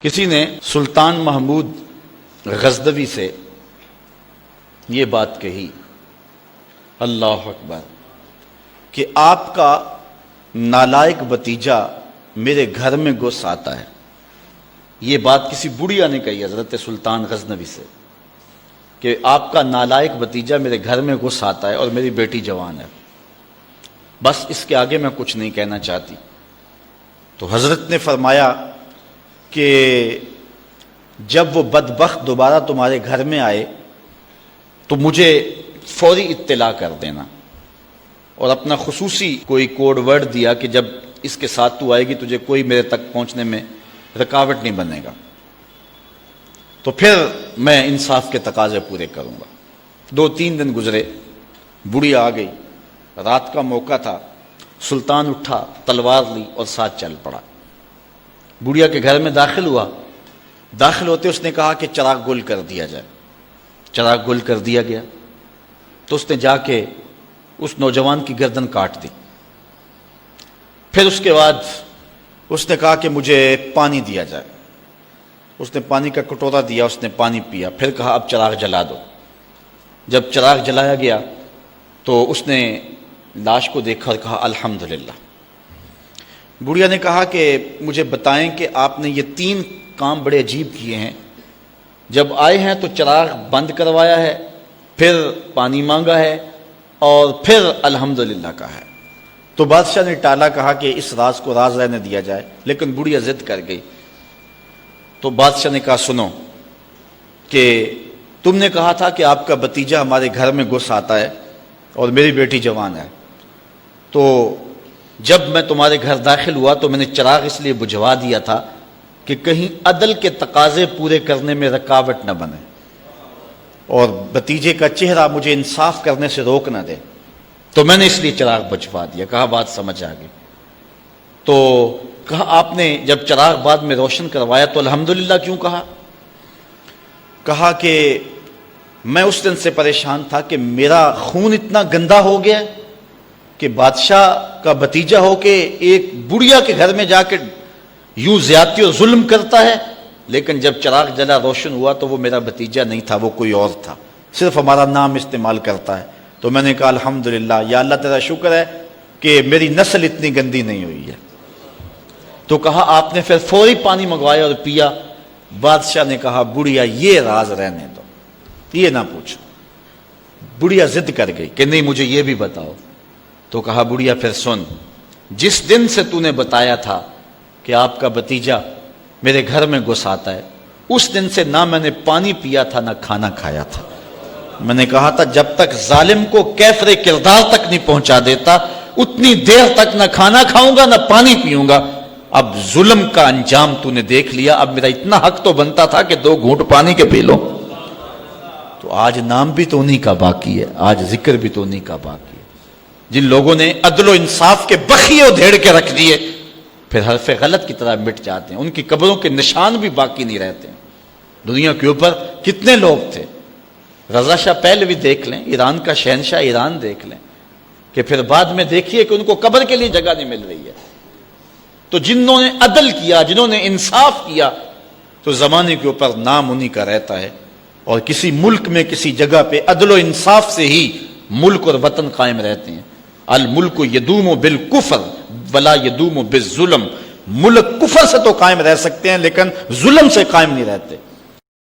کسی نے سلطان محمود غزنوی سے یہ بات کہی، اللہ اکبر، کہ آپ کا نالائق بھتیجا میرے گھر میں گھس آتا ہے۔ یہ بات کسی بڑھیا نے کہی حضرت سلطان غزنوی سے کہ آپ کا نالائق بھتیجا میرے گھر میں گھس آتا ہے اور میری بیٹی جوان ہے، بس اس کے آگے میں کچھ نہیں کہنا چاہتی۔ تو حضرت نے فرمایا کہ جب وہ بدبخت دوبارہ تمہارے گھر میں آئے تو مجھے فوری اطلاع کر دینا، اور اپنا خصوصی کوئی کوڈ ورڈ دیا کہ جب اس کے ساتھ تو آئے گی تجھے کوئی میرے تک پہنچنے میں رکاوٹ نہیں بنے گا، تو پھر میں انصاف کے تقاضے پورے کروں گا۔ 2-3 دن گزرے، بڑھیا آ گئی، رات کا موقع تھا، سلطان اٹھا، تلوار لی اور ساتھ چل پڑا۔ بڑھیا کے گھر میں داخل ہوا، داخل ہوتے اس نے کہا کہ چراغ گل کر دیا جائے۔ چراغ گل کر دیا گیا تو اس نے جا کے اس نوجوان کی گردن کاٹ دی۔ پھر اس کے بعد اس نے کہا کہ مجھے پانی دیا جائے۔ اس نے پانی کا کٹورا دیا، اس نے پانی پیا، پھر کہا اب چراغ جلا دو۔ جب چراغ جلایا گیا تو اس نے لاش کو دیکھا اور کہا الحمدللہ۔ بڑھیا نے کہا کہ مجھے بتائیں کہ آپ نے یہ 3 کام بڑے عجیب کیے ہیں، جب آئے ہیں تو چراغ بند کروایا ہے، پھر پانی مانگا ہے، اور پھر الحمدللہ کہا ہے۔ تو بادشاہ نے ٹالا، کہا کہ اس راز کو راز رہنے دیا جائے، لیکن بڑھیا ضد کر گئی۔ تو بادشاہ نے کہا سنو کہ تم نے کہا تھا کہ آپ کا بھتیجا ہمارے گھر میں گھس آتا ہے اور میری بیٹی جوان ہے، تو جب میں تمہارے گھر داخل ہوا تو میں نے چراغ اس لیے بجھوا دیا تھا کہ کہیں عدل کے تقاضے پورے کرنے میں رکاوٹ نہ بنے اور بھتیجے کا چہرہ مجھے انصاف کرنے سے روک نہ دے، تو میں نے اس لیے چراغ بجھوا دیا۔ کہا بات سمجھ آ گئی۔ تو کہا آپ نے جب چراغ بعد میں روشن کروایا تو الحمدللہ کیوں کہا؟ کہا کہ میں اس دن سے پریشان تھا کہ میرا خون اتنا گندا ہو گیا کہ بادشاہ کا بھتیجا ہو کے ایک بڑھیا کے گھر میں جا کے یوں زیادتی اور ظلم کرتا ہے، لیکن جب چراغ جلا روشن ہوا تو وہ میرا بھتیجا نہیں تھا، وہ کوئی اور تھا، صرف ہمارا نام استعمال کرتا ہے۔ تو میں نے کہا الحمدللہ، یا اللہ تیرا شکر ہے کہ میری نسل اتنی گندی نہیں ہوئی ہے۔ تو کہا آپ نے پھر فوری پانی منگوایا اور پیا۔ بادشاہ نے کہا بڑھیا یہ راز رہنے دو، یہ نہ پوچھو۔ بڑھیا ضد کر گئی کہ نہیں مجھے یہ بھی بتاؤ۔ تو کہا بڑھیا پھر سن، جس دن سے تو نے بتایا تھا کہ آپ کا بھتیجا میرے گھر میں گھس آتا ہے، اس دن سے نہ میں نے پانی پیا تھا نہ کھانا کھایا تھا۔ میں نے کہا تھا جب تک ظالم کو کیفر کردار تک نہیں پہنچا دیتا اتنی دیر تک نہ کھانا کھاؤں گا نہ پانی پیوں گا۔ اب ظلم کا انجام تو نے دیکھ لیا، اب میرا اتنا حق تو بنتا تھا کہ 2 گھونٹ پانی کے پی لو۔ تو آج نام بھی تو انہی کا باقی ہے، آج ذکر بھی تو انہی کا باقی ہے۔ جن لوگوں نے عدل و انصاف کے بخیے ادھیڑ کے رکھ دیے، پھر حرف غلط کی طرح مٹ جاتے ہیں، ان کی قبروں کے نشان بھی باقی نہیں رہتے۔ دنیا کے اوپر کتنے لوگ تھے، رضا شاہ پہلوی دیکھ لیں، ایران کا شہنشاہ ایران دیکھ لیں، کہ پھر بعد میں دیکھیے کہ ان کو قبر کے لیے جگہ نہیں مل رہی ہے۔ تو جنہوں نے عدل کیا، جنہوں نے انصاف کیا، تو زمانے کے اوپر نام انہی کا رہتا ہے، اور کسی ملک میں کسی جگہ پہ عدل و انصاف سے ہی ملک اور وطن قائم رہتے ہیں۔ الملک یدوم بالکفر ولا یدوم بالظلم، ملک کفر سے تو قائم رہ سکتے ہیں لیکن ظلم سے قائم نہیں رہتے۔